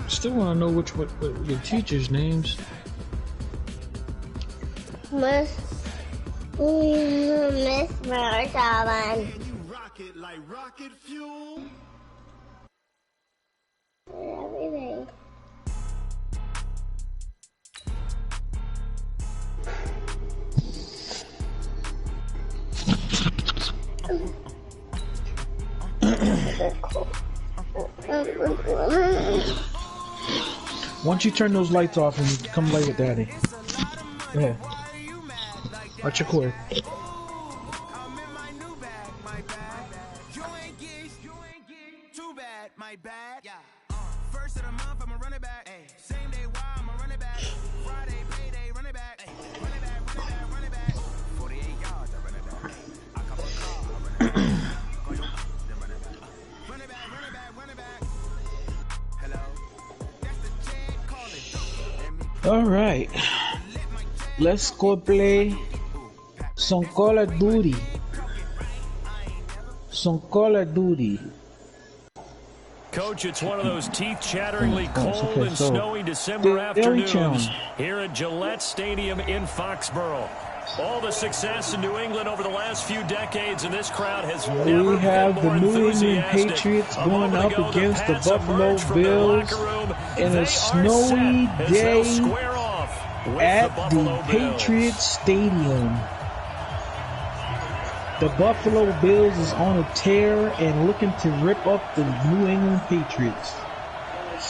Still want to know what your teachers' names. Miss Marshall. Everything. Once you turn those lights off and you come play with Daddy. Yeah. Watch your cord. First of the month, I'm a running back. Same day, why I'm a running back. Friday, payday, running back. Running back, running back, running back. 48 yards, I run it back. I come a car, I run it back. Running back, running back, running back, running back. Hello, that's the Chad calling. All right, let's go play some Call of Duty. Some Call of Duty. Coach, it's one of those teeth-chatteringly cold and snowy December afternoons here at Gillette Stadium in Foxborough. All the success in New England over the last few decades, and this crowd has never been more We have the New England Patriots going up against the Buffalo Bills in a snowy day at the Patriots Stadium. The Buffalo Bills is on a tear and looking to rip up the New England Patriots.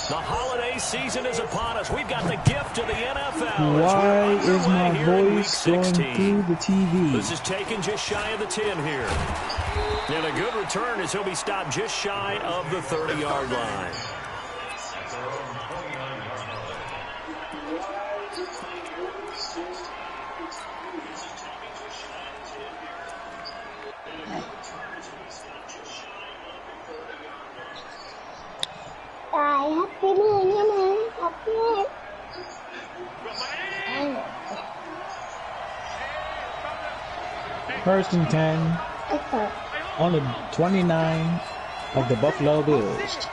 The holiday season is upon us. We've got the gift of the NFL. Why is my voice going through the TV? This is taken just shy of the 10 here. And a good return as he'll be stopped just shy of the 30-yard line. First and 10 on the 29 of the Buffalo Bills.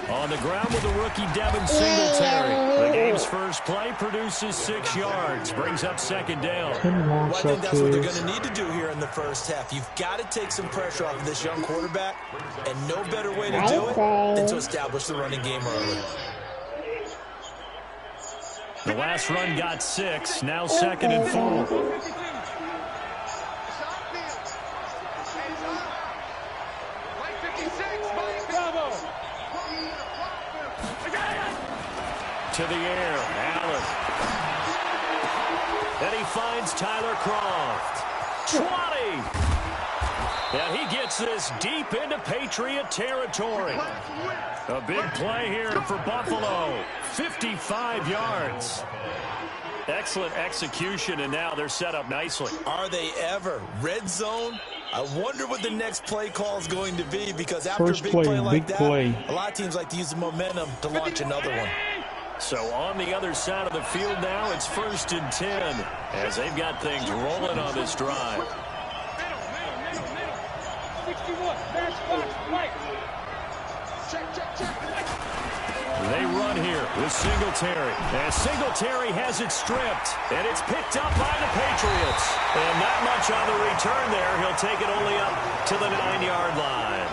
On the ground with the rookie Devin Singletary. The game's first play produces 6 yards, brings up second down. Well, I think that's what they're going to need to do here in the first half. You've got to take some pressure off of this young quarterback, and no better way to do it than to establish the running game early. The last run got 6, now second and 4. To the air, Allen. And he finds Tyler Croft. 20! And he gets this deep into Patriot territory. A big play here for Buffalo. 55 yards. Excellent execution, and now they're set up nicely. Are they ever? Red zone? I wonder what the next play call is going to be, because after First a big play, play like that, a lot of teams like to use the momentum to launch another one. So on the other side of the field now, it's first and 10 as they've got things rolling on this drive. They run here with Singletary. And Singletary has it stripped. And it's picked up by the Patriots. And not much on the return there. He'll take it only up to the 9-yard line.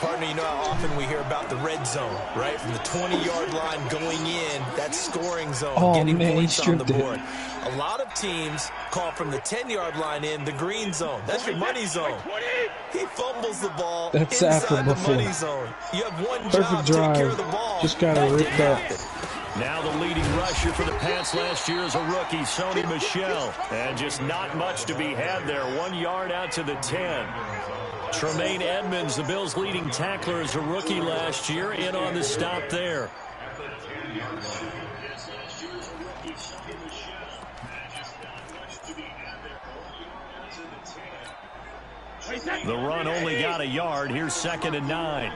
Partner, you know how often we hear about the red zone, right? From the 20-yard line going in, that scoring zone, getting points on the board. A lot of teams call from the 10-yard line in the green zone. That's your money zone. He fumbles the ball inside the money zone. You have one job, take care of the ball. Just got to rip that. Now the leading rusher for the Pats last year is a rookie, Sony Michel. And just not much to be had there. 1 yard out to the 10. Tremaine Edmonds, the Bills' leading tackler, is a rookie last year, in on the stop there. The run only got a yard. Here's second and 9.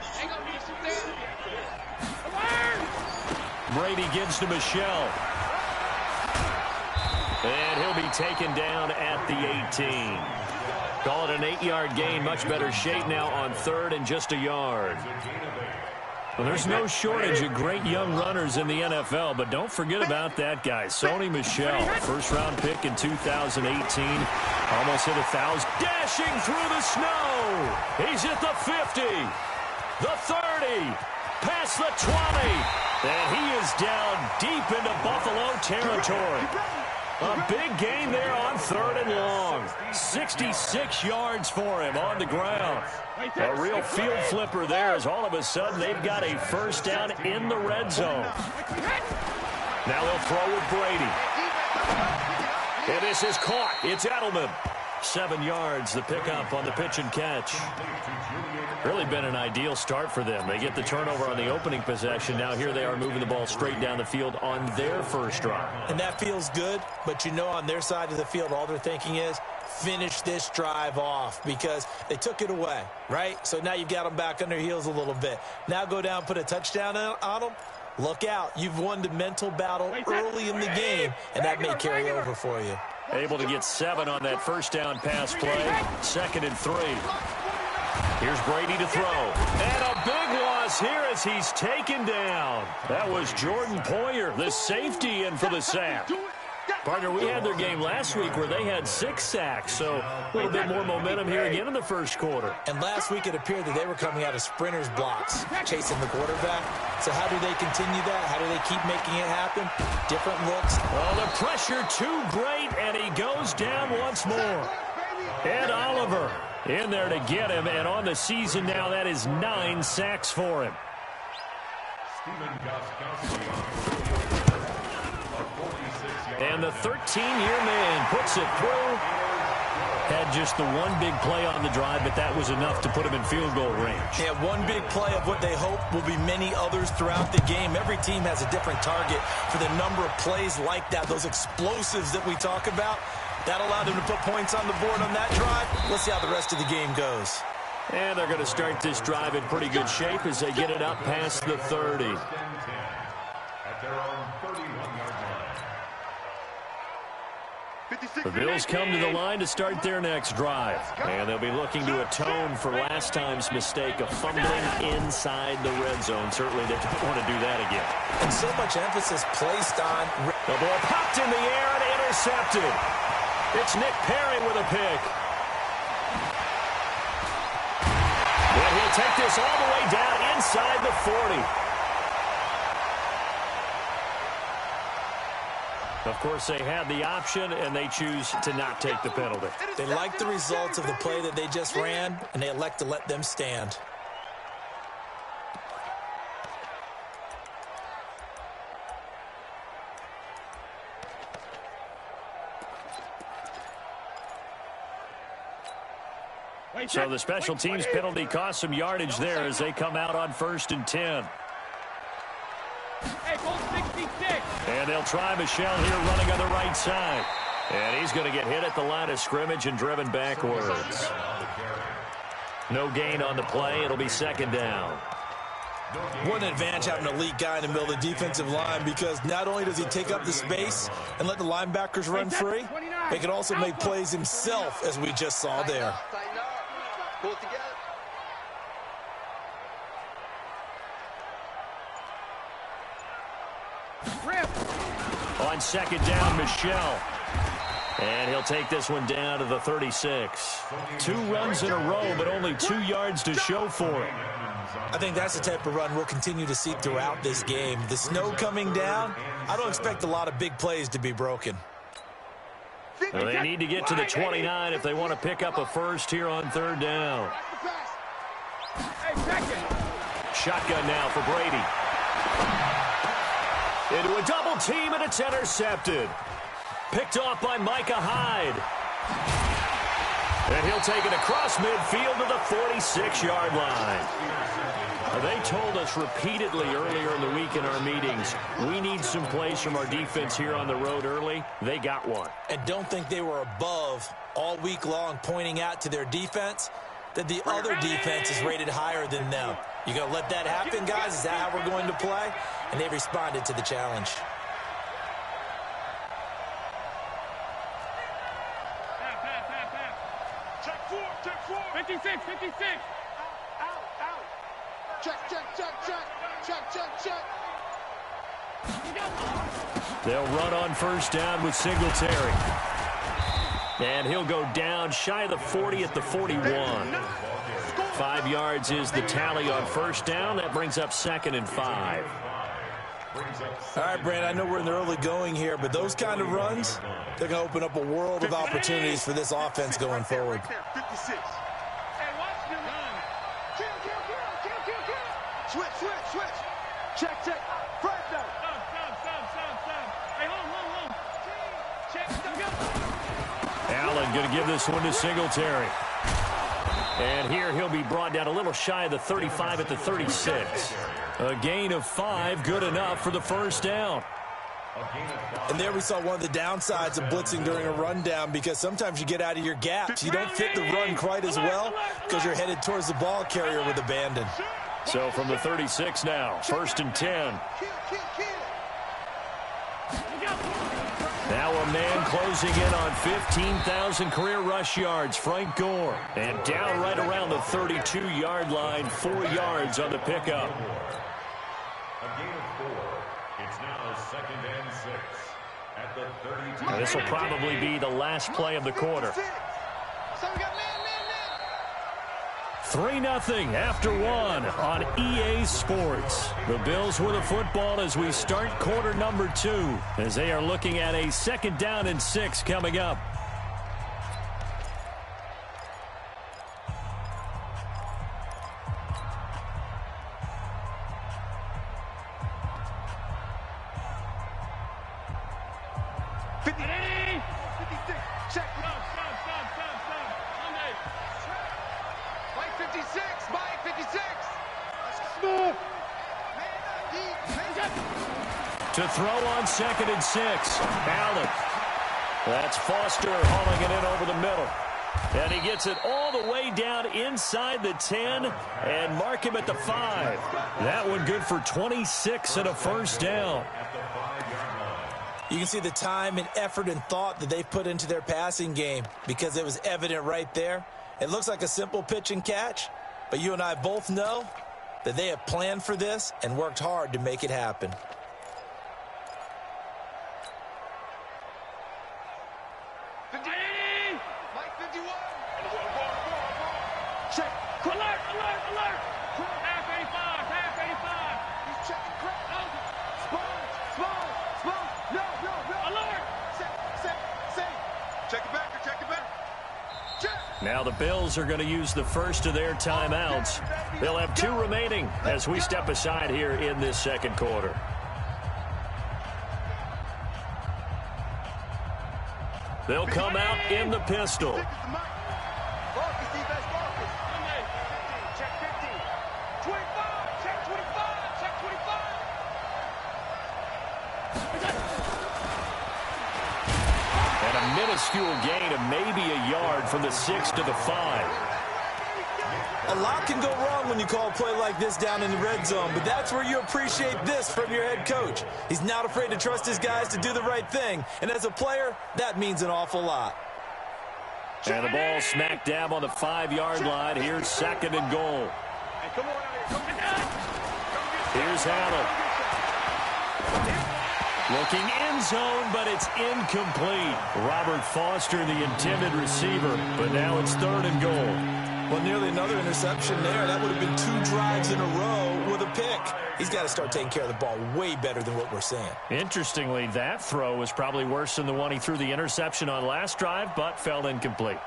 Brady gives to Michel. And he'll be taken down at the 18. Call it an 8-yard gain. Much better shape now on 3rd and just a yard. Well, there's no shortage of great young runners in the NFL, but don't forget about that guy, Sony Michel, first-round pick in 2018. Almost hit 1,000. Dashing through the snow. He's at the 50, the 30, past the 20, and he is down deep into Buffalo territory. A big gain there on 3rd and long. 66 yards for him on the ground. A real field flipper there as all of a sudden they've got a first down in the red zone. Now they'll throw with Brady. And this is caught. It's Edelman. 7 yards, the pickup on the pitch and catch. Really been an ideal start for them. They get the turnover on the opening possession. Now here they are moving the ball straight down the field on their first drive. And that feels good, but you know on their side of the field all they're thinking is finish this drive off because they took it away, right? So now you've got them back on their heels a little bit. Now go down, put a touchdown on them. Look out. You've won the mental battle early in the game, and that may carry over for you. Able to get 7 on that first down pass play. 2nd and 3. Here's Brady to throw. And a big loss here as he's taken down. That was Jordan Poyer, the safety, in for the sack. Partner, we had their game last week where they had 6 sacks, so a little bit more momentum here again in the first quarter. And last week it appeared that they were coming out of sprinters blocks, chasing the quarterback. So how do they continue that? How do they keep making it happen? Different looks. Oh, the pressure too great, and he goes down once more. Ed Oliver in there to get him, and on the season now, that is 9 sacks for him. And the 13-year man puts it through. Had just the one big play on the drive, but that was enough to put him in field goal range. Yeah, one big play of what they hope will be many others throughout the game. Every team has a different target for the number of plays like that, those explosives that we talk about. That allowed them to put points on the board on that drive. Let's see how the rest of the game goes. And they're going to start this drive in pretty good shape as they get it up past the 30. The Bills come to the line to start their next drive. And they'll be looking to atone for last time's mistake of fumbling inside the red zone. Certainly they don't want to do that again. And so much emphasis placed on... The ball popped in the air and intercepted. It's Nick Perry with a pick. And he'll take this all the way down inside the 40. Of course, they had the option, and they choose to not take the penalty. They like the results of the play that they just ran, and they elect to let them stand. So the special teams penalty cost some yardage there as they come out on 1st and 10. And they'll try Michel here running on the right side. And he's going to get hit at the line of scrimmage and driven backwards. No gain on the play. It'll be 2nd down. What an advantage having an elite guy in the middle of the defensive line, because not only does he take up the space and let the linebackers run free, he can also make plays himself, as we just saw there. On 2nd down, Michel. And he'll take this one down to the 36. 2 runs in a row, but only 2 yards to show for him. I think that's the type of run we'll continue to see throughout this game. The snow coming down, I don't expect a lot of big plays to be broken. Well, they need to get to the 29 if they want to pick up a first here on 3rd down. Shotgun now for Brady. Into a double team, and it's intercepted. Picked off by Micah Hyde. And he'll take it across midfield to the 46-yard line. They told us repeatedly earlier in the week in our meetings, we need some plays from our defense here on the road early. They got one. And don't think they were above all week long, pointing out to their defense that the other defense is rated higher than them. You going to let that happen, guys? Is that how we're going to play? And they responded to the challenge. 56, 56. Out. Check. They'll run on first down with Singletary. And he'll go down shy of the 40 at the 41. 5 yards is the tally on first down. That brings up 2nd and 5. All right, Brandon, I know we're in the early going here, but those kind of runs, they're going to open up a world of opportunities for this offense going forward. 56. Hey, watch the run. Kill. Switch. Check. First down. Stop. Hey, hold. Check. Allen going to give this one to Singletary. And here he'll be brought down a little shy of the 35 at the 36. A gain of 5, good enough for the first down. And there we saw one of the downsides of blitzing during a rundown, because sometimes you get out of your gaps. You don't fit the run quite as well because you're headed towards the ball carrier with abandon. So from the 36 now, 1st and 10. Now a man closing in on 15,000 career rush yards, Frank Gore. And down right around the 32-yard line, 4 yards on the pickup. A gain of 4. It's now 2nd and 6 at the 32. This will probably be the last play of the quarter. 3-0 after 1 on EA Sports. The Bills with the football as we start quarter number 2, as they are looking at a 2nd down and 6 coming up. To throw on 2nd and 6. Allen. That's Foster hauling it in over the middle. And he gets it all the way down inside the 10 and mark him at the 5. That one good for 26 and a first down. You can see the time and effort and thought that they've put into their passing game, because it was evident right there. It looks like a simple pitch and catch, but you and I both know that they have planned for this and worked hard to make it happen. Now the Bills are going to use the first of their timeouts. They'll have 2 remaining as we step aside here in this second quarter. They'll come out in the pistol. Minuscule gain of maybe a yard from the 6 to the 5. A lot can go wrong when you call a play like this down in the red zone, but that's where you appreciate this from your head coach. He's not afraid to trust his guys to do the right thing, and as a player, that means an awful lot. And the ball smack dab on the 5-yard line. Here's 2nd and goal. Here's Allen. Looking end zone, but it's incomplete. Robert Foster, the intended receiver, but now it's 3rd and goal. Well, nearly another interception there. That would have been 2 drives in a row with a pick. He's got to start taking care of the ball way better than what we're seeing. Interestingly, that throw was probably worse than the one he threw the interception on last drive, but fell incomplete.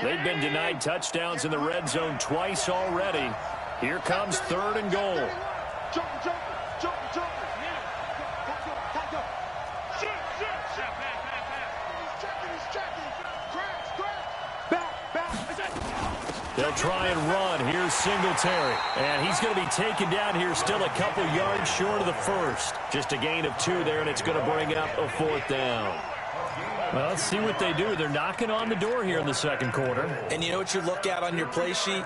They've been denied touchdowns in the red zone twice already. Here comes 3rd and goal. They'll try and run. Here's Singletary. And he's going to be taken down here still a couple yards short of the first. Just a gain of 2 there, and it's going to bring up a 4th down. Well, let's see what they do. They're knocking on the door here in the second quarter. And you know what you look at on your play sheet?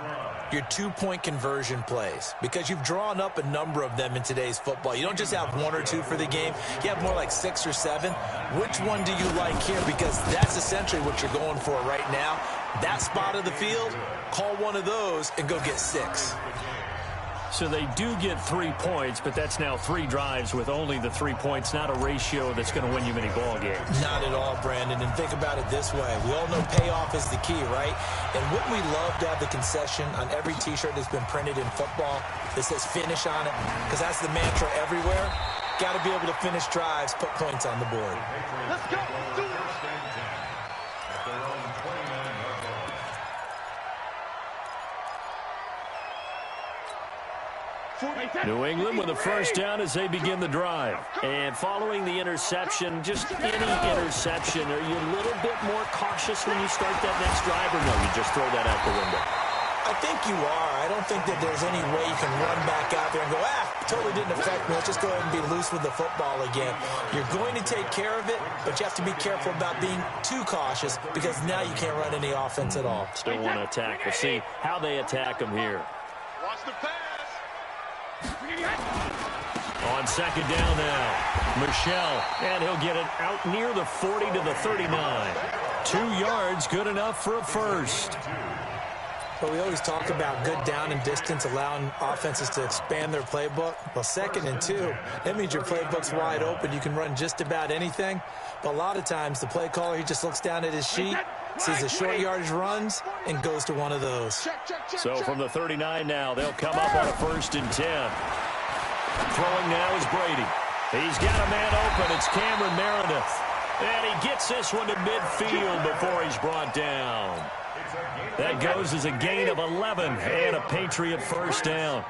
Your 2-point conversion plays, because you've drawn up a number of them in today's football. You don't just have 1 or 2 for the game. You have more like 6 or 7. Which one do you like here? Because that's essentially what you're going for right now. that spot of the field, call one of those and go get 6. So they do get 3 points, but that's now 3 drives with only the 3 points, not a ratio that's going to win you many ball games. Not at all, Brandon. And think about it this way. We all know payoff is the key, right? And wouldn't we love to have the concession on every T-shirt that's been printed in football that says finish on it? Because that's the mantra everywhere. Got to be able to finish drives, put points on the board. Let's go. Do it. New England with a first down as they begin the drive. And following the interception, just any interception, are you a little bit more cautious when you start that next drive, or no, you just throw that out the window? I think you are. I don't think that there's any way you can run back out there and go, totally didn't affect me. Let's just go ahead and be loose with the football again. You're going to take care of it, but you have to be careful about being too cautious because now you can't run any offense at all. Still want to attack. We'll see how they attack them here. Watch the pass. On second down now, Michelle, and he'll get it out near the 40 to the 39. 2 yards, good enough for a first. But we always talk about good down and distance, allowing offenses to expand their playbook. Well, 2nd and 2, that means your playbook's wide open. You can run just about anything. But a lot of times, the play caller, he just looks down at his sheet, sees the short yardage runs, and goes to one of those. So from the 39 now, they'll come up on a 1st and 10. Throwing now is Brady. He's got a man open. It's Cameron Meredith. And he gets this one to midfield before he's brought down. That goes as a gain of 11 and a Patriot first down.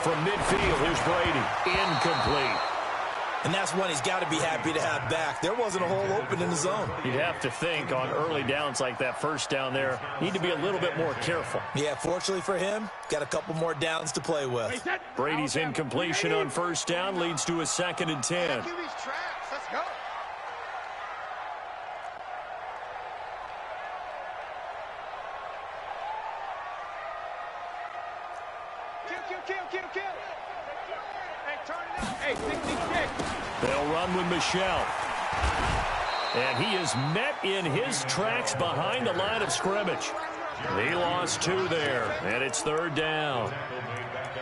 From midfield, here's Brady. Incomplete. And that's one he's got to be happy to have back. There wasn't a hole open in the zone. You'd have to think on early downs like that first down there, need to be a little bit more careful. Yeah, fortunately for him, got a couple more downs to play with. Brady's incompletion on first down leads to a 2nd and 10. Let's go. Kill. Hey, turn it up. Hey, kick. They'll run with Michelle. And he is met in his tracks behind the line of scrimmage. He lost 2 there, and it's 3rd down.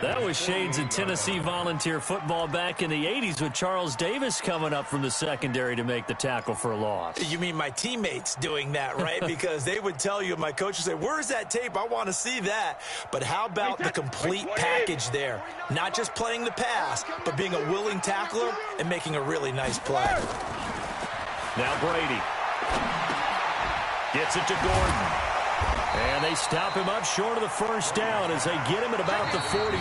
That was shades of Tennessee volunteer football back in the 80s with Charles Davis coming up from the secondary to make the tackle for a loss. You mean my teammates doing that, right? Because they would tell you, my coach would say, where's that tape? I want to see that. But how about the complete package there? Not just playing the pass, but being a willing tackler and making a really nice play. Now Brady gets it to Gordon. And they stop him up short of the first down as they get him at about the 43.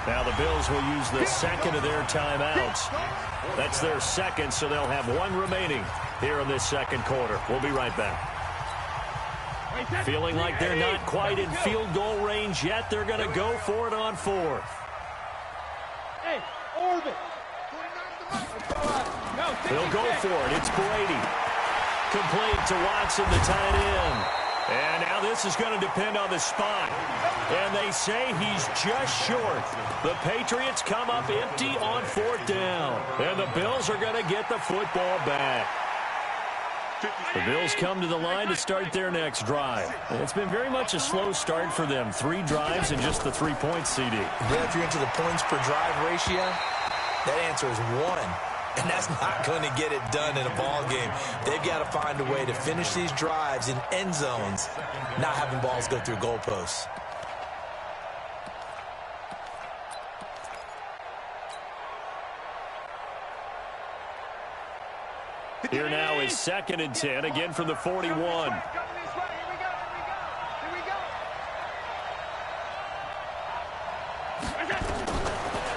Now the Bills will use the 2nd of their timeouts. That's their 2nd, so they'll have 1 remaining here in this 2nd quarter. We'll be right back. Feeling like they're not quite in field goal range yet. They're going to go for it on 4th. Hey, orbit. They'll go for it. It's Brady. Complete to Watson, the tight end. And now this is going to depend on the spot. And they say he's just short. The Patriots come up empty on 4th down. And the Bills are going to get the football back. The Bills come to the line to start their next drive. And it's been very much a slow start for them. 3 drives and just the 3 points, CD. Yeah, if you're into the points per drive ratio, that answer is 1. And that's not going to get it done in a ball game. They've got to find a way to finish these drives in end zones, not having balls go through goalposts. Here now is 2nd and 10, again from the 41.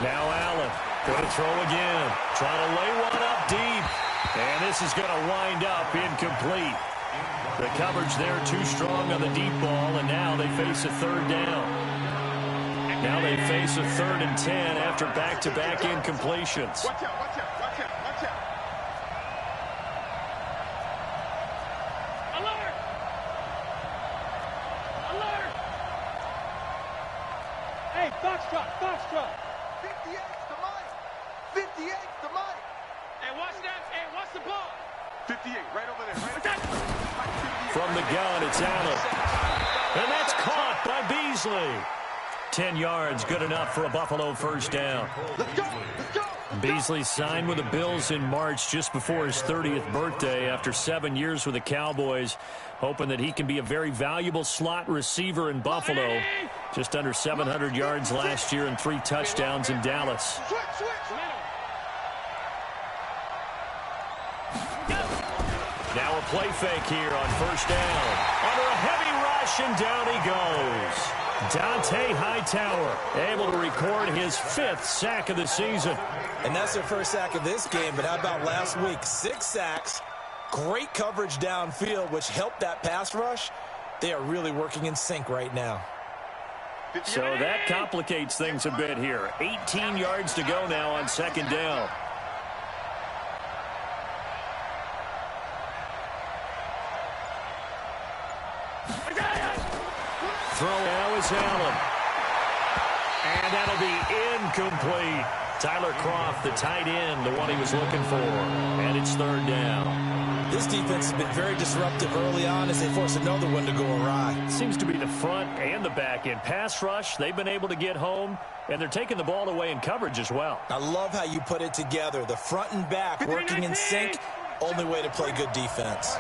Now Allen. Going to throw again. Trying to lay one up deep. And this is going to wind up incomplete. The coverage there too strong on the deep ball, and now they face a 3rd down. Now they face a 3rd and 10 after back-to-back incompletions. Watch out. Alert! Hey, Foxtrot. 58's the mic. Hey, watch that. Hey, watch the ball. 58, right over there. Right. From the gun, it's Allen. And that's caught by Beasley. 10 yards, good enough for a Buffalo first down. Let's go. Let's go. Beasley signed with the Bills in March just before his 30th birthday after 7 years with the Cowboys, hoping that he can be a very valuable slot receiver in Buffalo. Just under 700 yards last year and 3 touchdowns in Dallas. Now a play fake here on first down. Under a heavy rush, and down he goes. Dante Hightower able to record his 5th sack of the season. And that's their first sack of this game, but how about last week? 6 sacks, great coverage downfield, which helped that pass rush. They are really working in sync right now. So that complicates things a bit here. 18 yards to go now on second down. Throw now is Allen. And that'll be incomplete. Tyler Kroft, the tight end, the one he was looking for. And it's third down. This defense has been very disruptive early on as they force another one to go awry. Seems to be the front and the back end. Pass rush, they've been able to get home, and they're taking the ball away in coverage as well. I love how you put it together. The front and back working in sync. Only way to play good defense.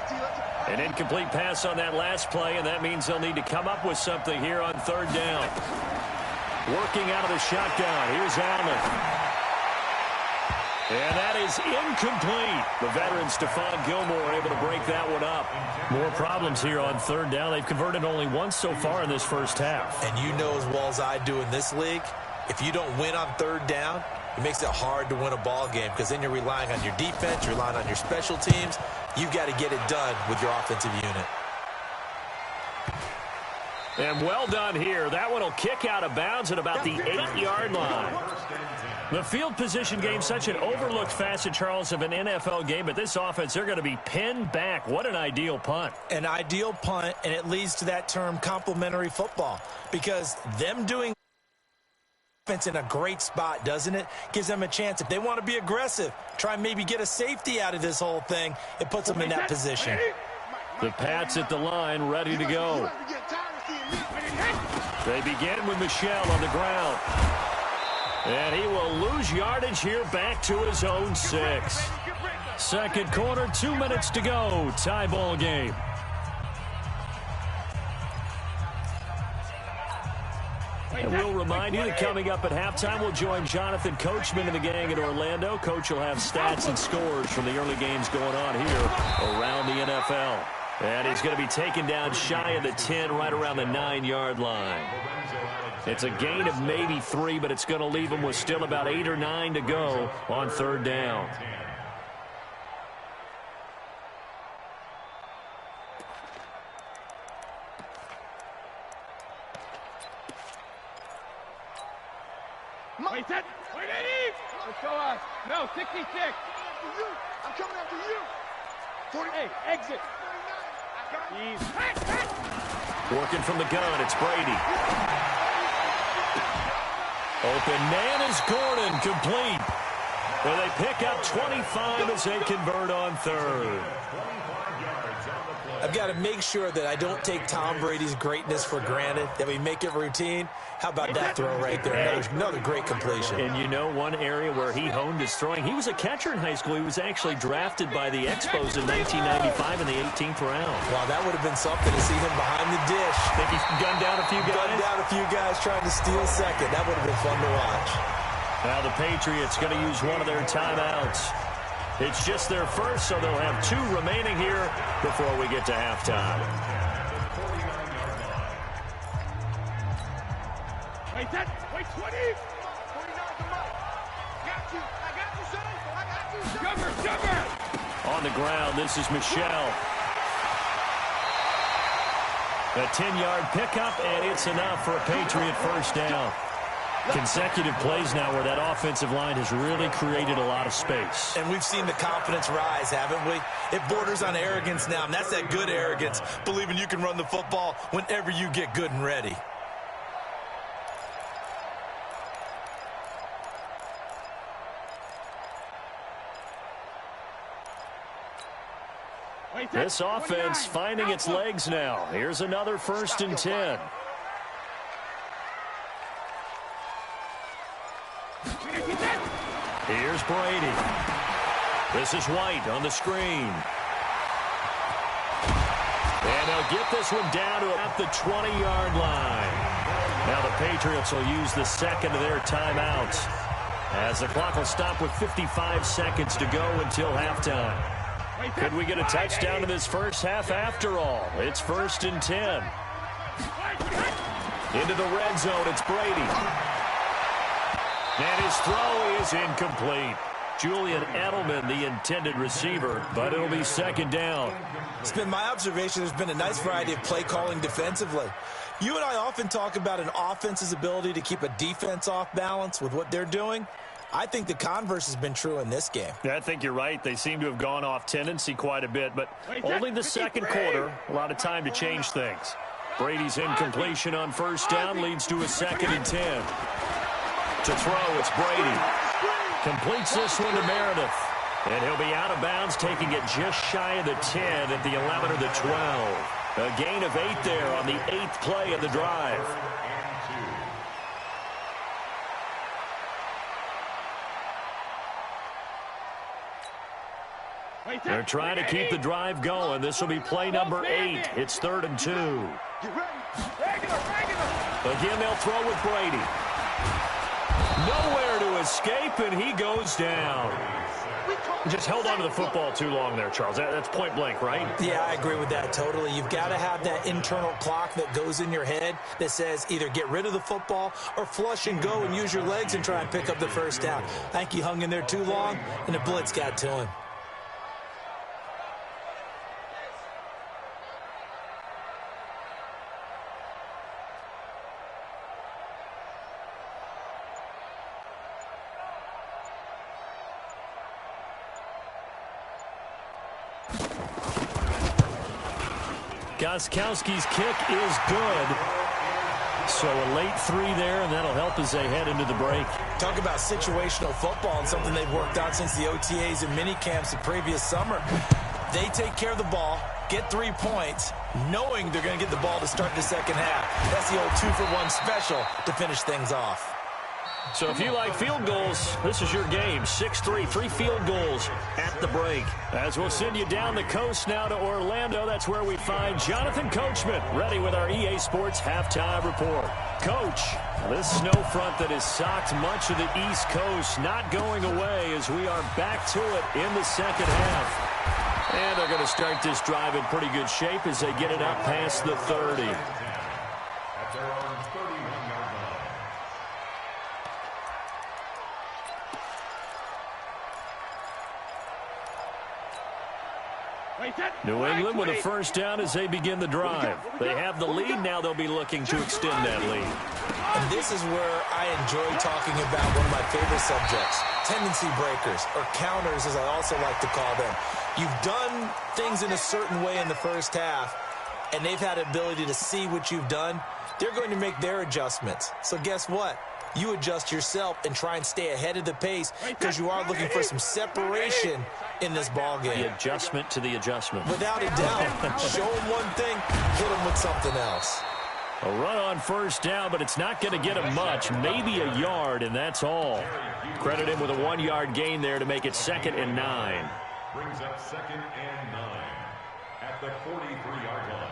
An incomplete pass on that last play, and that means they'll need to come up with something here on third down. Working out of the shotgun. Here's Allen. And that is incomplete. The veteran Stephon Gilmore able to break that one up. More problems here on third down. They've converted only once so far in this first half. And you know as well as I do in this league, if you don't win on third down, it makes it hard to win a ball game because then you're relying on your defense, you're relying on your special teams. You've got to get it done with your offensive unit. And well done here. That one will kick out of bounds at about the 8-yard line. The field position game, such an overlooked facet, Charles, of an NFL game. But this offense, they're going to be pinned back. What an ideal punt. An ideal punt, and it leads to that term complementary football. Because them doing offense in a great spot, doesn't it? Gives them a chance. If they want to be aggressive, try and maybe get a safety out of this whole thing. It puts them in that position. The Pats at the line, ready to go. They begin with Michel on the ground. And he will lose yardage here back to his own 6. Second quarter, 2 minutes to go. Tie ball game. And we'll remind you that coming up at halftime, we'll join Jonathan Coachman and the gang in Orlando. Coach will have stats and scores from the early games going on here around the NFL. And he's going to be taken down shy of the 10, right around the 9-yard line. It's a gain of maybe 3, but it's going to leave him with still about 8 or 9 to go on third down. Wait, set. Wait, Eddie. Let's go us. No, 66. I'm coming after you. 48. Exit. 49. Working from the gun, it's Brady. Open man is Gordon, complete. Well, they pick up 25 as they convert on third. I've got to make sure that I don't take Tom Brady's greatness for granted, that we make it routine. How about that throw right there? Another great completion. And you know one area where he honed his throwing? He was a catcher in high school. He was actually drafted by the Expos in 1995 in the 18th round. Wow, that would have been something to see him behind the dish. Think he gunned down a few guys? Gunned down a few guys trying to steal second. That would have been fun to watch. Now the Patriots going to use one of their timeouts. It's just their first, so they'll have 2 remaining here before we get to halftime. Wait, set. Wait, 20. 49, come on. Got you. I got you, son. I got you, son. Jumper. On the ground, this is Michel. A 10-yard pickup, and it's enough for a Patriot first down. Consecutive plays now where that offensive line has really created a lot of space. And we've seen the confidence rise, haven't we? It borders on arrogance now, and that's that good arrogance, believing you can run the football whenever you get good and ready. This offense finding its legs now. Here's another 1st and 10. Here's Brady. This is White on the screen. And they'll get this one down to at the 20-yard line. Now the Patriots will use the second of their timeouts, as the clock will stop with 55 seconds to go until halftime. Could we get a touchdown in this first half after all? It's 1st and 10. Into the red zone, it's Brady. And his throw is incomplete. Julian Edelman, the intended receiver, but it'll be 2nd down. It's been my observation there's been a nice variety of play calling defensively. You and I often talk about an offense's ability to keep a defense off balance with what they're doing. I think the converse has been true in this game. Yeah, I think you're right. They seem to have gone off tendency quite a bit, but only the second quarter, a lot of time to change things. Brady's incompletion on 1st down leads to a 2nd and 10. To throw, it's Brady. Completes this one to Meredith. And he'll be out of bounds, taking it just shy of the 10 at the 11 or the 12. A gain of 8 there on the 8th play of the drive. They're trying to keep the drive going. This will be play number 8. It's 3rd and 2. Again, they'll throw with Brady. Nowhere to escape, and he goes down. He just held on to the football too long there, Charles. That's point blank, right? Yeah, I agree with that totally. You've got to have that internal clock that goes in your head that says either get rid of the football or flush and go and use your legs and try and pick up the 1st down. I think he hung in there too long, and the blitz got to him. Gostkowski's kick is good. So a late 3 there, and that'll help as they head into the break. Talk about situational football and something they've worked on since the OTAs and mini camps the previous summer. They take care of the ball, get 3 points, knowing they're going to get the ball to start the second half. That's the old 2-for-1 special to finish things off. So if you like field goals, this is your game. 6-3, 3 field goals at the break. As we'll send you down the coast now to Orlando, that's where we find Jonathan Coachman, ready with our EA Sports Halftime Report. Coach, this snow front that has socked much of the East Coast not going away as we are back to it in the second half. And they're going to start this drive in pretty good shape as they get it up past the 30. New England with a 1st down as they begin the drive. They have the lead. Now they'll be looking to extend that lead. And this is where I enjoy talking about one of my favorite subjects, tendency breakers, or counters as I also like to call them. You've done things in a certain way in the first half, and they've had the ability to see what you've done. They're going to make their adjustments. So guess what? You adjust yourself and try and stay ahead of the pace because you are looking for some separation in this ball game. The adjustment to the adjustment. Without a doubt. Show them one thing, hit them with something else. A run on 1st down, but it's not going to get him much. Maybe a yard, and that's all. Credit him with a 1-yard gain there to make it 2nd and 9. Brings up 2nd and 9 at the 43-yard line.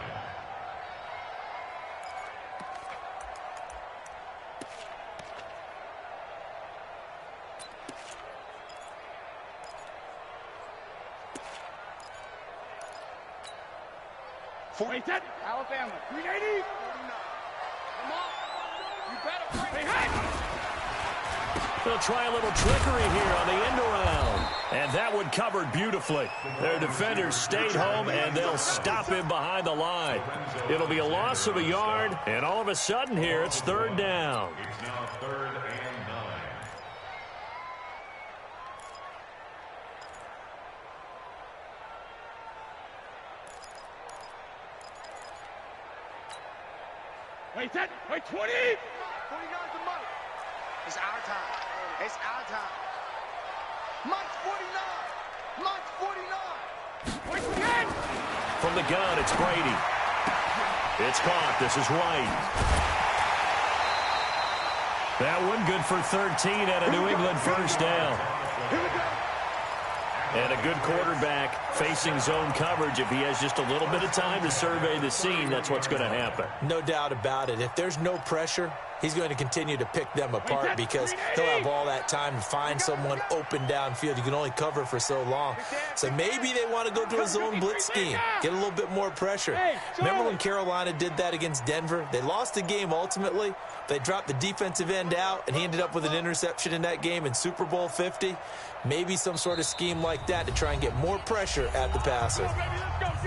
Alabama, 380. Come on. You better bring it. They'll try a little trickery here on the end around. And that one covered beautifully. Their defenders stayed home, and they'll stop him behind the line. It'll be a loss of a yard, and all of a sudden here, it's 3rd down. It's now 3rd and 9. Wait, 20. 49's the money. It's our time. It's our time. Mike's 49. Mike's 49. From the gun, it's Brady. It's caught. This is White. That one good for 13 at a New England first down. And a good quarterback facing zone coverage. If he has just a little bit of time to survey the scene, that's what's going to happen. No doubt about it. If there's no pressure, he's going to continue to pick them apart because he'll have all that time to find someone open downfield. You can only cover for so long. So maybe they want to go to a zone blitz scheme, get a little bit more pressure. Remember when Carolina did that against Denver? They lost the game ultimately. They dropped the defensive end out, and he ended up with an interception in that game in Super Bowl 50. Maybe some sort of scheme like that to try and get more pressure at the passer.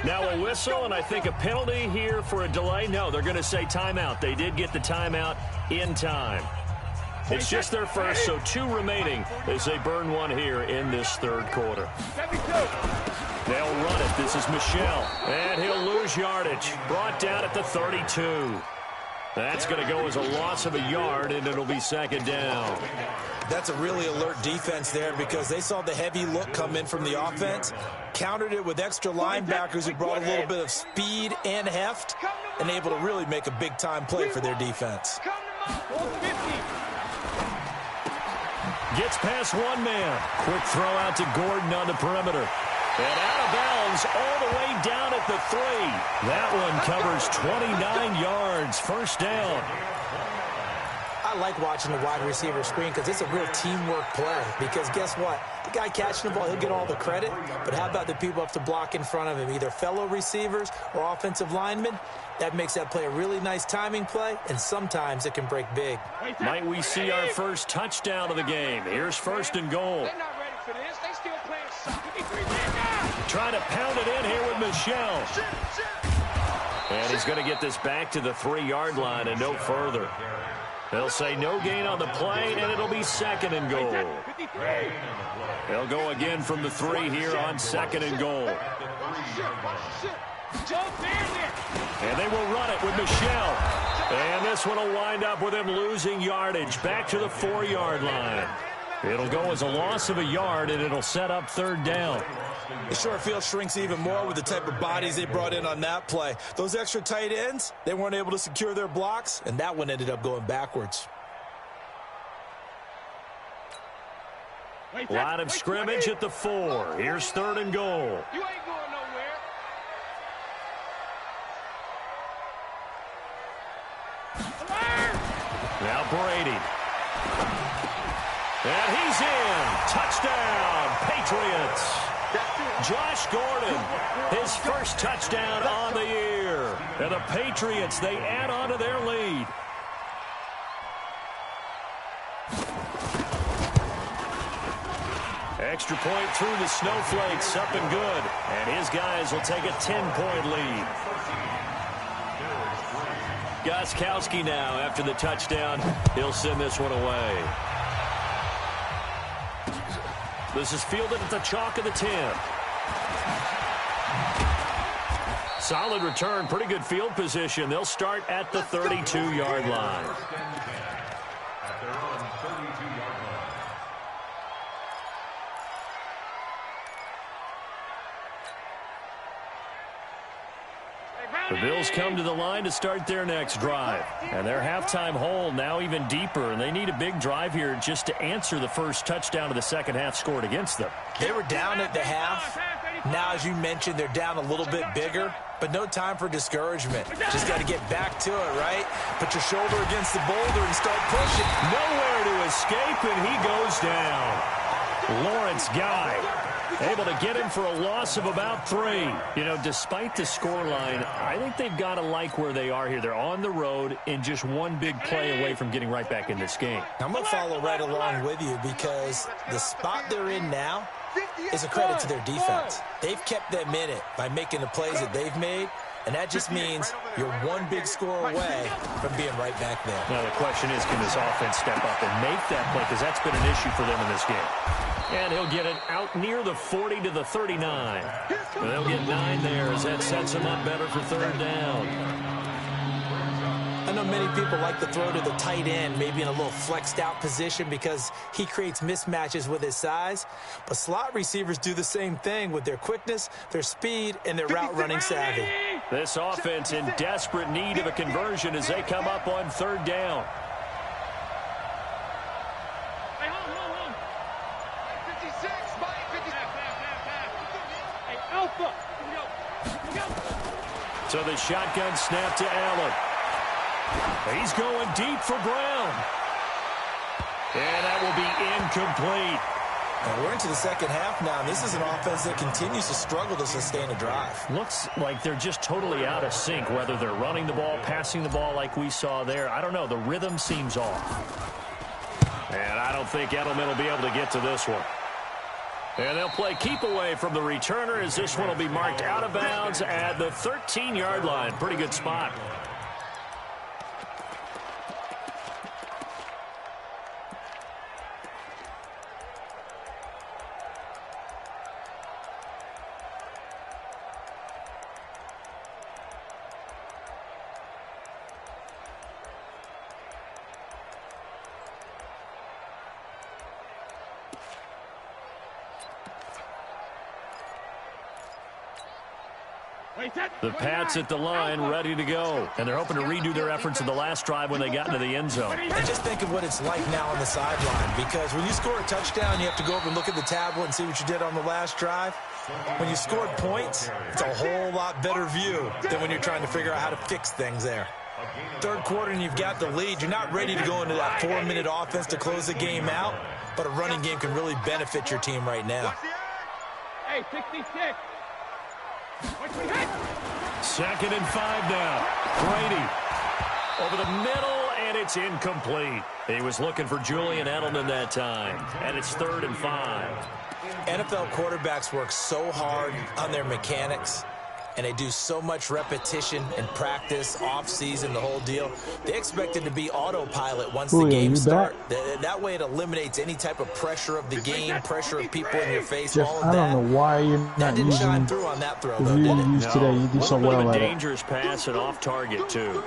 Now a whistle, and I think a penalty here for a delay. No, they're going to say timeout. They did get the timeout in time. It's just their first, so 2 remaining as they burn one here in this third quarter. They'll run it. This is Michel, and he'll lose yardage. Brought down at the 32. That's going to go as a loss of a yard, and it'll be second down. That's a really alert defense there because they saw the heavy look come in from the offense, countered it with extra linebackers who brought a little bit of speed and heft, and able to really make a big-time play for their defense. Gets past one man. Quick throw out to Gordon on the perimeter. And out of bounds all the way down at the 3. That one covers 29 yards. First down. I like watching the wide receiver screen because it's a real teamwork play. Because guess what? The guy catching the ball, he'll get all the credit. But how about the people up to block in front of him, either fellow receivers or offensive linemen? That makes that play a really nice timing play, and sometimes it can break big. Might we see our first touchdown of the game? Here's first and goal. They're not ready for this. They still playing soccer. Trying to pound it in here with Michel. And he's going to get this back to the 3-yard line and no further. They'll say no gain on the play, and it'll be second and goal. They'll go again from the 3 here on second and goal. And they will run it with Michel. And this one will wind up with him losing yardage back to the 4-yard line. It'll go as a loss of a yard, and it'll set up third down. The short field shrinks even more with the type of bodies they brought in on that play. Those extra tight ends, they weren't able to secure their blocks, and that one ended up going backwards. Line of scrimmage at the 4. Here's third and goal. You ain't going nowhere. Now Brady. And he's in. Touchdown, Patriots. Josh Gordon, his first touchdown on the year. And the Patriots, they add on to their lead. Extra point through the snowflakes, up and good. And his guys will take a 10-point lead. Gostkowski now after the touchdown. He'll send this one away. This is fielded at the chalk of the 10. Solid return, pretty good field position. They'll start at the 32-yard line. The Bills come to the line to start their next drive. And their halftime hole now even deeper, and they need a big drive here just to answer the first touchdown of the second half scored against them. They were down at the half. Now, as you mentioned, they're down a little bit bigger, but no time for discouragement. Just got to get back to it, right? Put your shoulder against the boulder and start pushing. Nowhere to escape, and he goes down. Lawrence Guy able to get him for a loss of about 3. You know, despite the scoreline, I think they've got to like where they are here. They're on the road and just one big play away from getting right back in this game. I'm going to follow right along with you because the spot they're in now is a credit to their defense. They've kept them in it by making the plays that they've made, and that just means you're one big score away from being right back there. Now the question is, can this offense step up and make that play? Because that's been an issue for them in this game. And he'll get it out near the 40 to the 39. They'll get 9 there as that sets him up better for third down. know many people like to throw to the tight end, maybe in a little flexed out position because he creates mismatches with his size. But slot receivers do the same thing with their quickness, their speed, and their route running savvy. This offense in desperate need of a conversion as they come up on third down. Hey, hold. 56, Mike, 56. Hey, Alpha. So the shotgun snap to Allen. He's going deep for Brown. And that will be incomplete. And we're into the second half now. This is an offense that continues to struggle to sustain a drive. Looks like they're just totally out of sync, whether they're running the ball, passing the ball like we saw there. I don't know. The rhythm seems off. And I don't think Edelman will be able to get to this one. And they'll play keep away from the returner as this one will be marked out of bounds at the 13-yard line. Pretty good spot. The Pats at the line, ready to go. And they're hoping to redo their efforts in the last drive when they got into the end zone. And just think of what it's like now on the sideline, because when you score a touchdown, you have to go over and look at the tablet and see what you did on the last drive. When you scored points, it's a whole lot better view than when you're trying to figure out how to fix things there. Third quarter and you've got the lead. You're not ready to go into that 4-minute offense to close the game out, but a running game can really benefit your team right now. Hey, 66. 2nd and 5 now. Brady over the middle, and it's incomplete. He was looking for Julian Edelman that time, and it's 3rd and 5. NFL quarterbacks work so hard on their mechanics, and they do so much repetition and practice, off-season, the whole deal. They expect it to be autopilot once the game starts. That way it eliminates any type of pressure of the game, pressure of people in your face, Jeff, all of that. I don't know why you're not didn't using shine through on that throw, the though, view did you it? used today. You do so well a at it. dangerous pass and off target, too.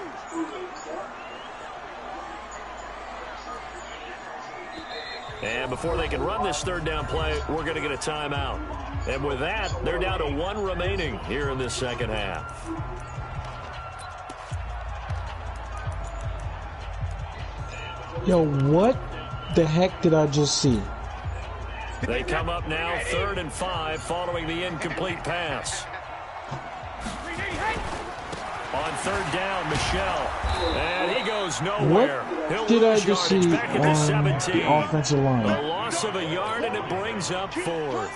And before they can run this 3rd down play, we're going to get a timeout. And with that, they're down to 1 remaining here in this second half. Yo, what the heck did I just see? They come up now 3rd and 5 following the incomplete pass. On 3rd down, Michelle. And he goes nowhere. What did I just see back at the on 17. the offensive line? A loss of a yard, and it brings up 4th.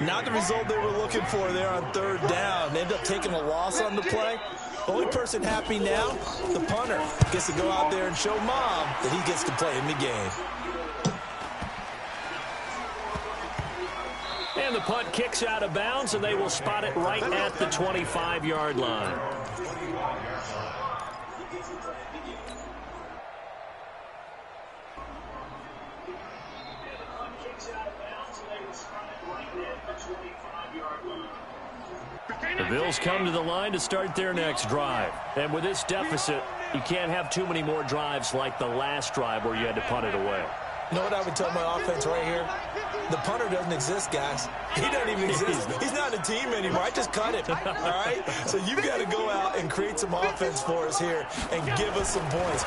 Not the result they were looking for there on 3rd down. They end up taking a loss on the play. The only person happy now, the punter, gets to go out there and show mom that he gets to play in the game. And the punt kicks out of bounds, and they will spot it right at the 25-yard line. The Bills come to the line to start their next drive. And with this deficit, you can't have too many more drives like the last drive where you had to punt it away. You know what I would tell my offense right here? The punter doesn't exist, guys. He doesn't even exist. He's not a team anymore. I just cut him, all right? So you've got to go out and create some offense for us here and give us some points.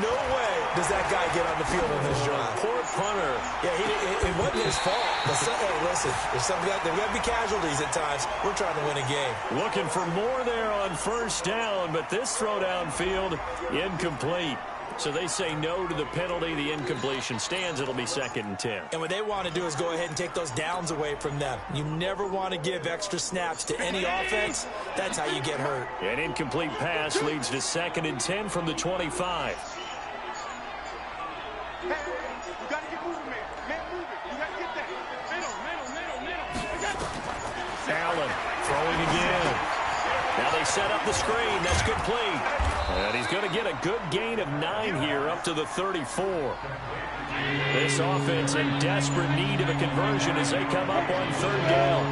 No way does that guy get on the field on this drive. Poor punter. Yeah, it wasn't his fault. But hey, listen, there's got to be casualties at times. We're trying to win a game. Looking for more there on 1st down, but this throw downfield, incomplete. So they say no to the penalty. The incompletion stands. It'll be 2nd and 10. And what they want to do is go ahead and take those downs away from them. You never want to give extra snaps to any offense. That's how you get hurt. An incomplete pass leads to 2nd and 10 from the 25. Hey, you got to get moving, man. Man, move it. You got to get that. Middle. Allen throwing again. Now they set up the screen. That's complete. And he's going to get a good gain of 9 here up to the 34. This offense in desperate need of a conversion as they come up on 3rd down.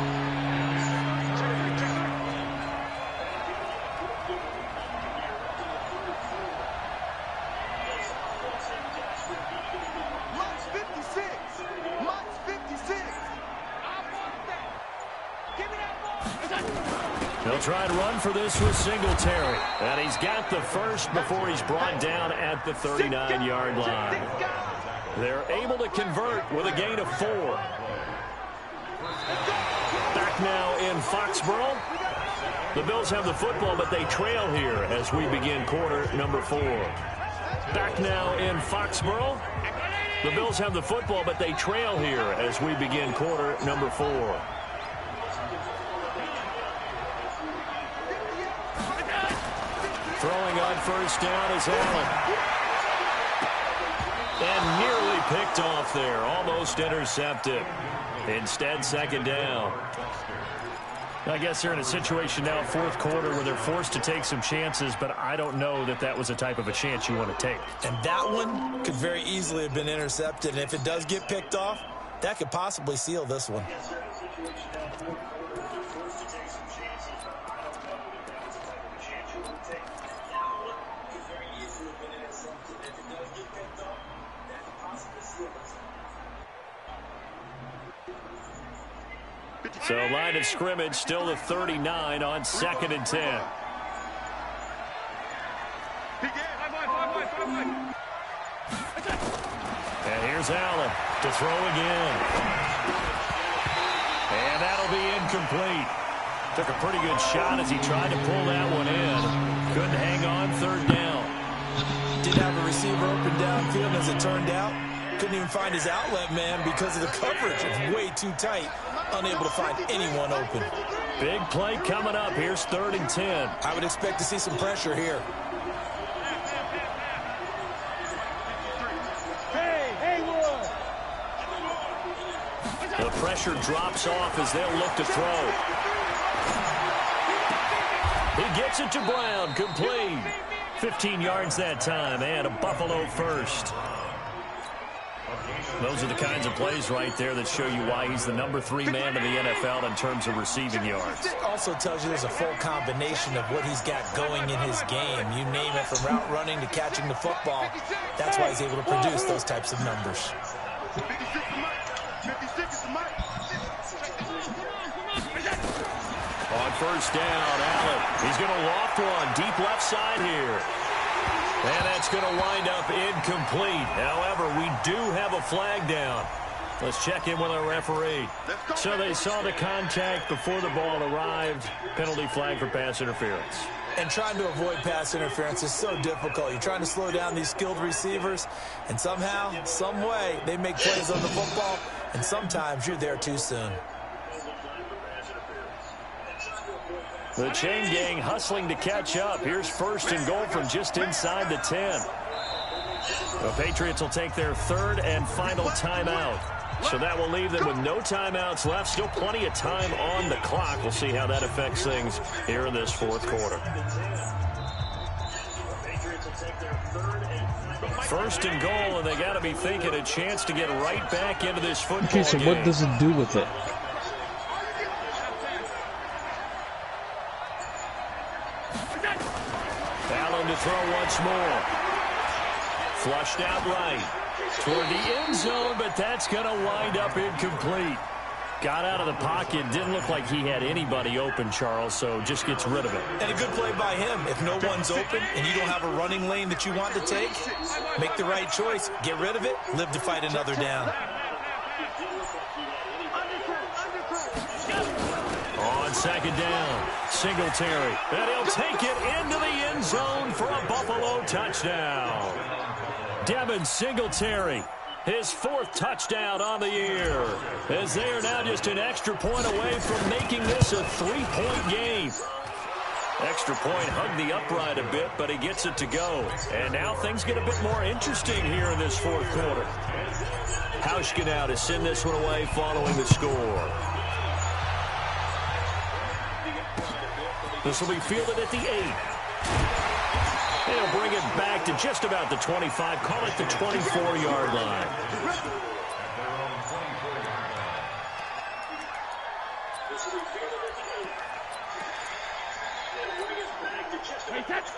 They'll try and run for this with Singletary. And he's got the first before he's brought down at the 39-yard line. They're able to convert with a gain of 4. Back now in Foxborough. The Bills have the football, but they trail here as we begin quarter number 4. Back now in Foxborough. The Bills have the football, but they trail here as we begin quarter number 4. Throwing on first down is Allen. And nearly picked off there. Almost intercepted. Instead, second down. I guess they're in a situation now, fourth quarter, where they're forced to take some chances, but I don't know that that was a type of a chance you want to take. And that one could very easily have been intercepted. And if it does get picked off, that could possibly seal this one. So line of scrimmage still the 39 on 2nd and 10. And here's Allen to throw again. And that'll be incomplete. Took a pretty good shot as he tried to pull that one in. Couldn't hang on, third down. Didn't have a receiver open downfield as it turned out. Couldn't even find his outlet man because of the coverage. It's way too tight. Unable to find anyone open. Big play coming up. Here's 3rd and 10. I would expect to see some pressure here. The pressure drops off as they'll look to throw. He gets it to Brown. Complete. 15 yards that time and a Buffalo first. Those are the kinds of plays right there that show you why he's the number 3 man in the NFL in terms of receiving yards. It also tells you there's a full combination of what he's got going in his game. You name it, from route running to catching the football. That's why he's able to produce those types of numbers. On first down, Allen. He's going to loft one deep left side here. And that's going to wind up incomplete. However, we do have a flag down. Let's check in with our referee. So they saw the contact before the ball arrived. Penalty flag for pass interference. And trying to avoid pass interference is so difficult. You're trying to slow down these skilled receivers, and somehow, some way, they make plays on the football, and sometimes you're there too soon. The chain gang hustling to catch up. Here's 1st and goal from just inside the 10. The Patriots will take their 3rd and final timeout. So that will leave them with no timeouts left. Still plenty of time on the clock. We'll see how that affects things here in this 4th quarter. 1st and goal, and they got to be thinking a chance to get right back into this football game. Okay, so what does it do with it? To throw once more. Flushed out right toward the end zone, but that's going to wind up incomplete. Got out of the pocket. Didn't look like he had anybody open, Charles, so just gets rid of it. And a good play by him. If no one's open and you don't have a running lane that you want to take, make the right choice. Get rid of it. Live to fight another down. On 2nd down, Singletary. And he'll take it into the end zone for a Buffalo touchdown. Devin Singletary, his 4th touchdown on the year, as they are now just an extra point away from making this a 3-point game. Extra point hugged the upright a bit, but he gets it to go. And now things get a bit more interesting here in this 4th quarter. Hauschka now to send this one away following the score. This will be fielded at the 8. They'll bring it back to just about the 25. Call it the 24-yard line.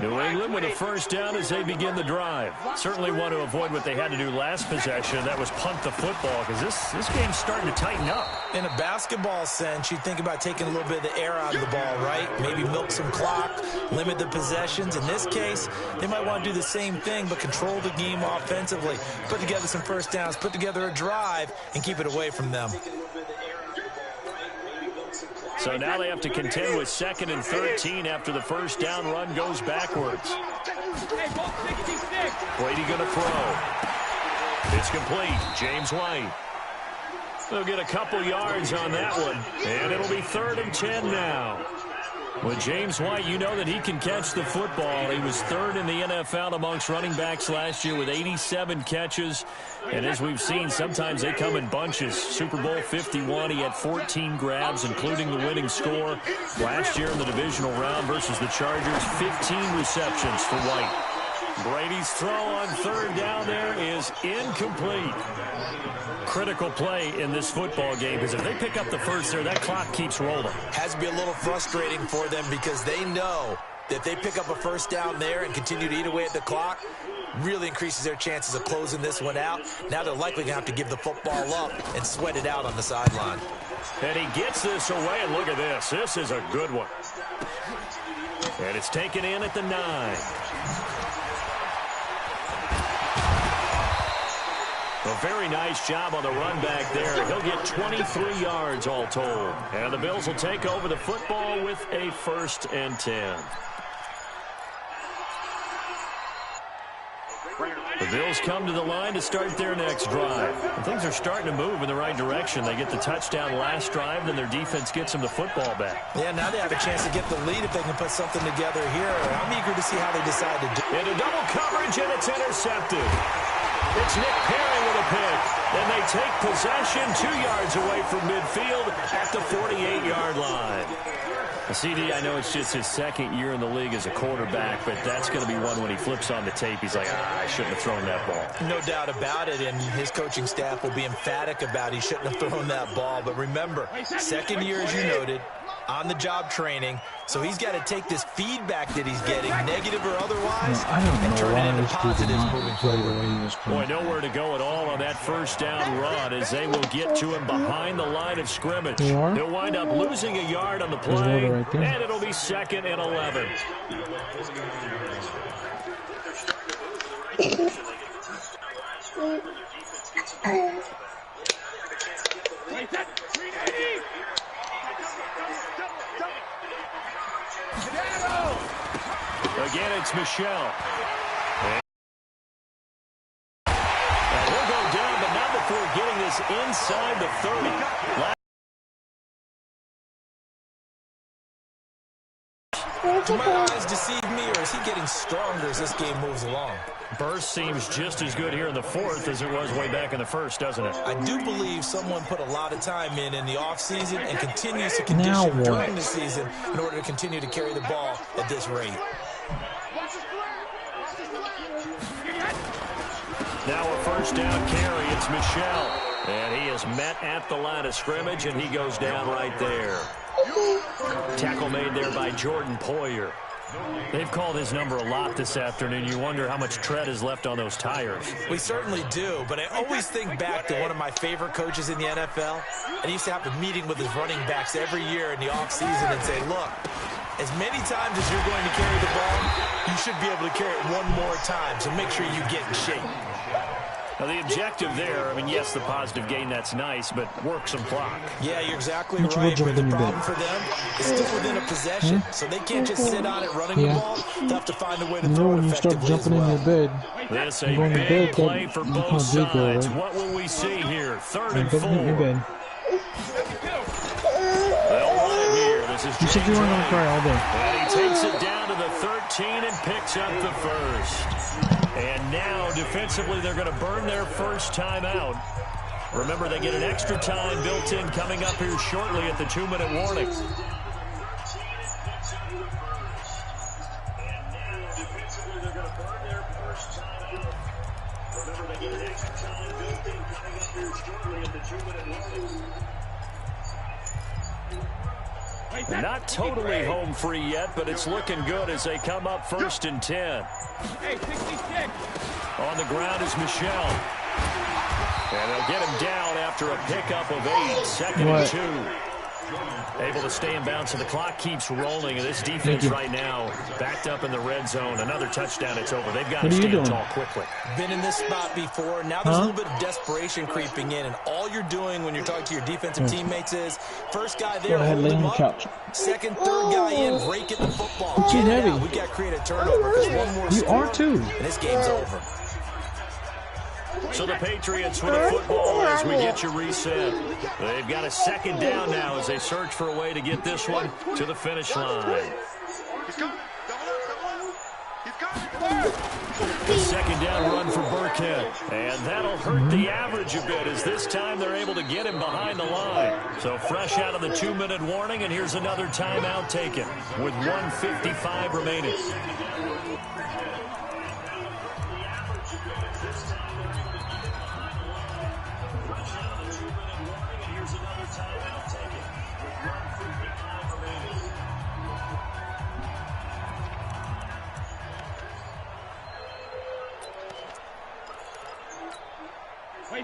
New England with a first down as they begin the drive. Certainly want to avoid what they had to do last possession. That was punt the football, because this game's starting to tighten up. In a basketball sense, you think about taking a little bit of the air out of the ball, right? Maybe milk some clock, limit the possessions. In this case, they might want to do the same thing, but control the game offensively. Put together some first downs, put together a drive, and keep it away from them. So now they have to contend with 2nd and 13 after the first down run goes backwards. Brady going to throw. It's complete. James White. They'll get a couple yards on that one, and it'll be 3rd and 10 now. With James White, you know that he can catch the football. He was 3rd in the NFL amongst running backs last year with 87 catches. And as we've seen, sometimes they come in bunches. Super Bowl 51, he had 14 grabs, including the winning score. Last year in the divisional round versus the Chargers, 15 receptions for White. Brady's throw on 3rd down there is incomplete. Critical play in this football game, because if they pick up the first there, that clock keeps rolling. Has to be a little frustrating for them, because they know that if they pick up a first down there and continue to eat away at the clock, really increases their chances of closing this one out. Now they're likely going to have to give the football up and sweat it out on the sideline. And he gets this away, and look at this. This is a good one. And it's taken in at the 9. A very nice job on the run back there. He'll get 23 yards all told. And the Bills will take over the football with a 1st and 10. The Bills come to the line to start their next drive. And things are starting to move in the right direction. They get the touchdown last drive, then their defense gets them the football back. Yeah, now they have a chance to get the lead if they can put something together here. I'm eager to see how they decide to do it. Into double coverage, and it's intercepted. It's Nick Perry with a pick. Then they take possession 2 yards away from midfield at the 48-yard line. CD, I know it's just his 2nd year in the league as a quarterback, but that's going to be one when he flips on the tape. He's like, I shouldn't have thrown that ball. No doubt about it, and his coaching staff will be emphatic about he shouldn't have thrown that ball. But remember, 2nd year, as you noted, on-the-job training, so he's got to take this feedback that he's getting, negative or otherwise, and turn it into positives moving forward. Boy, nowhere to go at all on that first down run, as they will get to him behind the line of scrimmage. They'll wind up losing a yard on the play, and it'll be 2nd and 11. Again, it's Michelle. And he'll go down, but not before getting this inside the 30. Do my eyes deceive me, or is he getting stronger as this game moves along? Burst seems just as good here in the 4th as it was way back in the 1st, doesn't it? I do believe someone put a lot of time in the offseason and continues to condition during the season in order to continue to carry the ball at this rate. Now a first down carry. It's Michelle. And he is met at the line of scrimmage, and he goes down right there. Tackle made there by Jordan Poyer. They've called his number a lot this afternoon. You wonder how much tread is left on those tires. We certainly do, but I always think back to one of my favorite coaches in the NFL. And he used to have a meeting with his running backs every year in the offseason and say, look, as many times as you're going to carry the ball, you should be able to carry it one more time, so make sure you get in shape. Now, the objective there, I mean, yes, the positive gain, that's nice, but work some clock. Yeah, you're exactly right. But the problem for them is still within a possession, so they can't just sit on it running the ball. They'll have to find a way to throw it effectively as well. When you start jumping in your bed, this a big play for both sides. What will we see here? 3rd and 4. They'll run it here. This is James White. And he takes it down to the 13 and picks up the first. And now, defensively, they're going to burn their first time out. Remember, they get an extra time built in coming up here shortly at the 2-minute warning. Not totally home free yet, but it's looking good as they come up 1st and 10. Hey, 66. On the ground is Michelle. And they'll get him down after a pickup of 8, 2nd and 2. Able to stay in bounds, and the clock keeps rolling. And this defense right now backed up in the red zone. Another touchdown, it's over. They've got to stand tall quickly. Been in this spot before. Now there's a little bit of desperation creeping in, and all you're doing when you're talking to your defensive teammates is first guy there, hold him up. Second, third guy in, rake at the football. Too heavy. We got to create a turnover because one more You score, are too. and this game's over. So the Patriots with a football as we get you reset. They've got a 2nd down now as they search for a way to get this one to the finish line. The 2nd down run for Burkhead. And that'll hurt the average a bit as this time they're able to get him behind the line. So fresh out of the 2-minute warning, and here's another timeout taken with 1:55 remaining.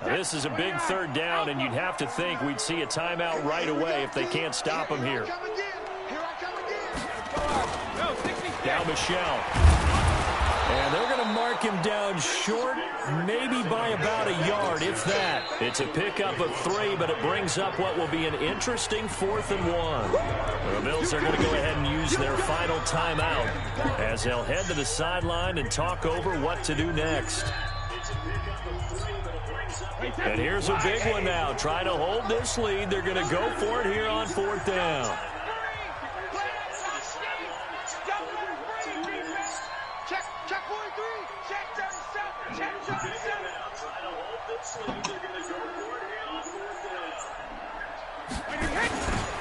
This is a big 3rd down, and you'd have to think we'd see a timeout right away if they can't stop him here. Now Michelle. And they're going to mark him down short, maybe by about a yard, if that. It's a pickup of 3, but it brings up what will be an interesting 4th and 1. The Bills are going to go ahead and use their final timeout as they'll head to the sideline and talk over what to do next. And here's a big one now. Trying to hold this lead. They're going to go for it here on 4th down.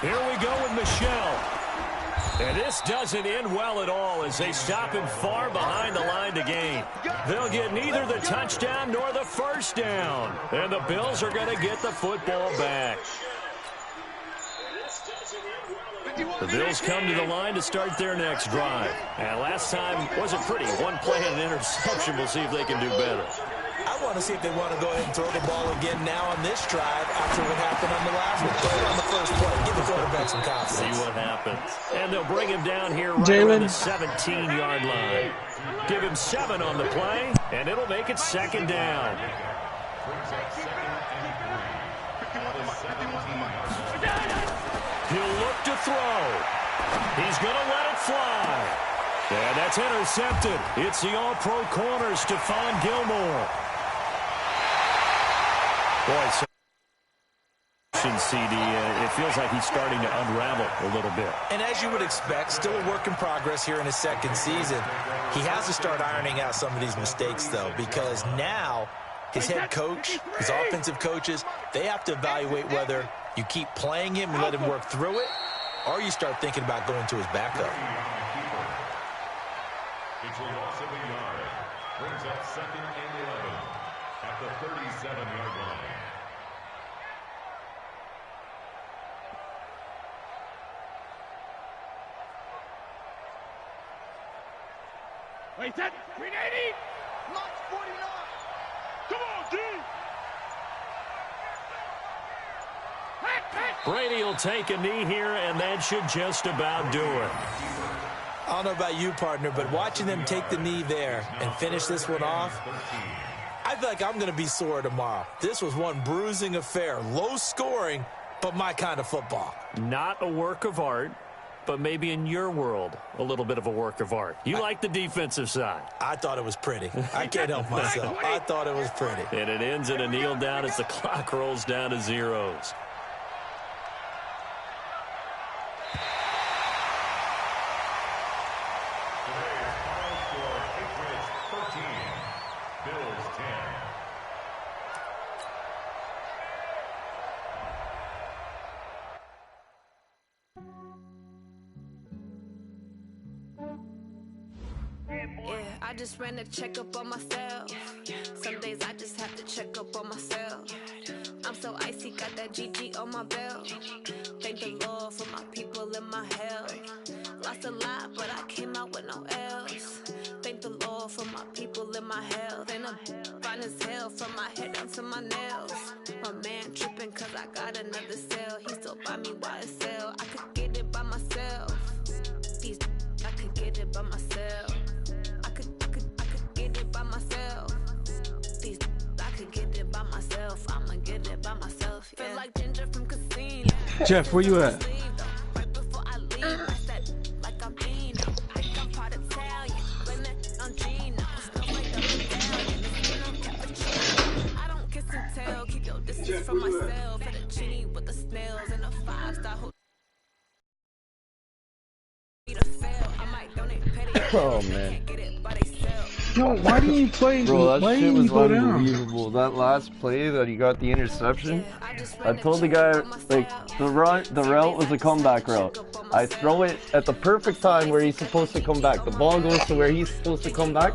Here we go with Michelle. And this doesn't end well at all as they stop him far behind the line to gain. They'll get neither the touchdown nor the 1st down. And the Bills are going to get the football back. The Bills come to the line to start their next drive. And last time wasn't pretty. 1 play and an interception. We'll see if they can do better. I want to see if they want to go ahead and throw the ball again now on this drive after what happened on the last one. Throw it on the first play. Give the quarterback some confidence. See what happens. And they'll bring him down here right around the 17-yard line. Give him 7 on the play, and it'll make it 2nd down. He'll look to throw. He's going to let it fly. And that's intercepted. It's the all-pro corner, Stephon Gilmore. Boy, CD, it feels like he's starting to unravel a little bit. And as you would expect, still a work in progress here in his 2nd season. He has to start ironing out some of these mistakes, though, because now his head coach, his offensive coaches, they have to evaluate whether you keep playing him and let him work through it, or you start thinking about going to his backup. It's a loss of a yard. Brings up 2nd and 11 at the 37-yard line. Wait, that 380. March 49. Come on, D. Brady will take a knee here, and that should just about do it. I don't know about you, partner, but watching them take the knee there and finish this one off, I feel like I'm going to be sore tomorrow. This was one bruising affair. Low scoring, but my kind of football. Not a work of art, but maybe in your world, a little bit of a work of art. You like the defensive side. I thought it was pretty. I can't help myself. I thought it was pretty. And it ends in a kneel down as the clock rolls down to zeros. I just ran a checkup on myself. Some days I just have to check up on myself. I'm so icy, got that GG on my belt. Thank the Lord for my people in my hell. Lost a lot, but I came out with no L's. Thank the Lord for my people in my health. And I'm fine as hell from my head down to my nails. My man tripping cause I got another cell. He still buy me YSL. I could get it by myself. These I could get it by myself. I could get it by myself. These I could get it by myself. I'ma get it by myself. Yeah. Feel like Ginger from Casino. Jeff, where you at? Right before I leave, I said like I'm Dino. Think I'm part Italian. Blame it on Gino. Still like a medallion. I don't kiss and tell. Keep your distance from myself. For the genie with the snails and a 5-star hotel. Oh man. Yo, why didn't you play? Bro, why that shit didn't was you go down? unbelievable. That last play that he got the interception, I told the guy, like, the route was a comeback route. I throw it at the perfect time where he's supposed to come back. The ball goes to where he's supposed to come back.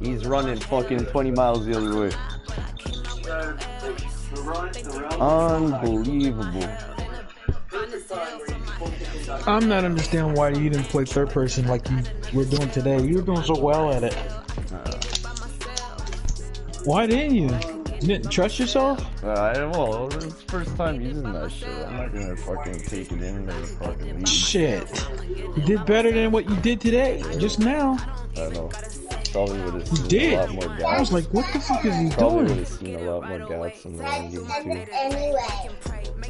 He's running fucking 20 miles the other way. Unbelievable. I'm not understanding why you didn't play third person like you were doing today. You were doing so well at it. Why didn't you? You didn't trust yourself? Well, it's the first time using that shit. I'm not gonna fucking take it in or fucking leave. Shit. You did better than what you did today, just now. I know. Probably would have seen did. a lot more gaps. I was like, what the fuck is he Probably would doing? have seen a lot more gaps in the run game too. Anyway.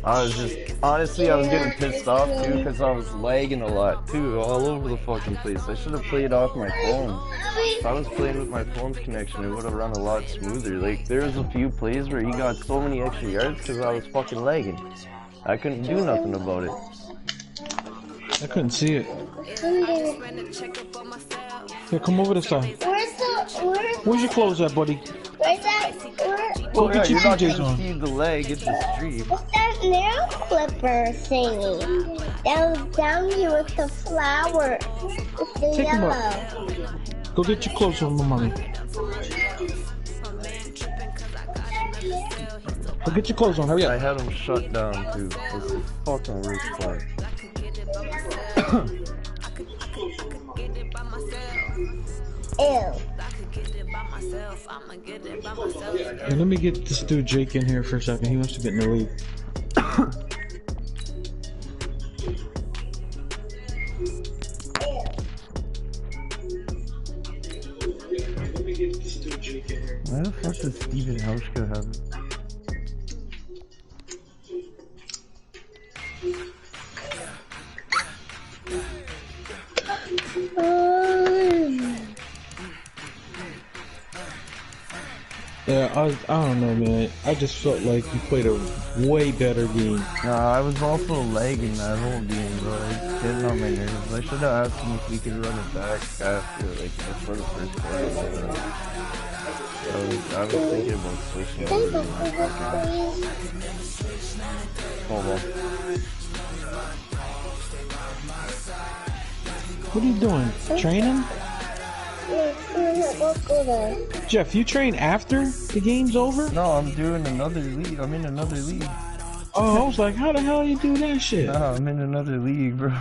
I was just, honestly, I was getting pissed off too because I was lagging a lot too, all over the fucking place. I should have played off my phone. If I was playing with my phone's connection, it would have run a lot smoother. Like, there was a few plays where he got so many extra yards because I was fucking lagging. I couldn't do nothing about it. I couldn't see it. Here, come over this side. Where's your clothes at, buddy? Where's that? Go get your you're not PJs gonna on. see the leg, it's the stream. What's that nail clipper thingy? That was down here with the flower. With the Take 'em yellow. up. Go get your clothes on, my mommy. Go get your clothes on, hurry I up. had him shut down too. This is fucking wrist play. Ew. Hey, let me get this dude Jake in here for a second. He wants to get in the league. Why the fuck does Steven Hauschka have it? Yeah, I don't know, man. I just felt like you played a way better game. Nah, I was also lagging that whole game, bro. It's getting on my nerves. I should have asked him if we could run it back after, like, before the first quarter. I was thinking about switching over to my fucking... Hold on. What are you doing? Training? Jeff, you train after the game's over? No, I'm doing another league. I'm in another league. Oh, I was like, how the hell you do that shit? Nah, I'm in another league, bro.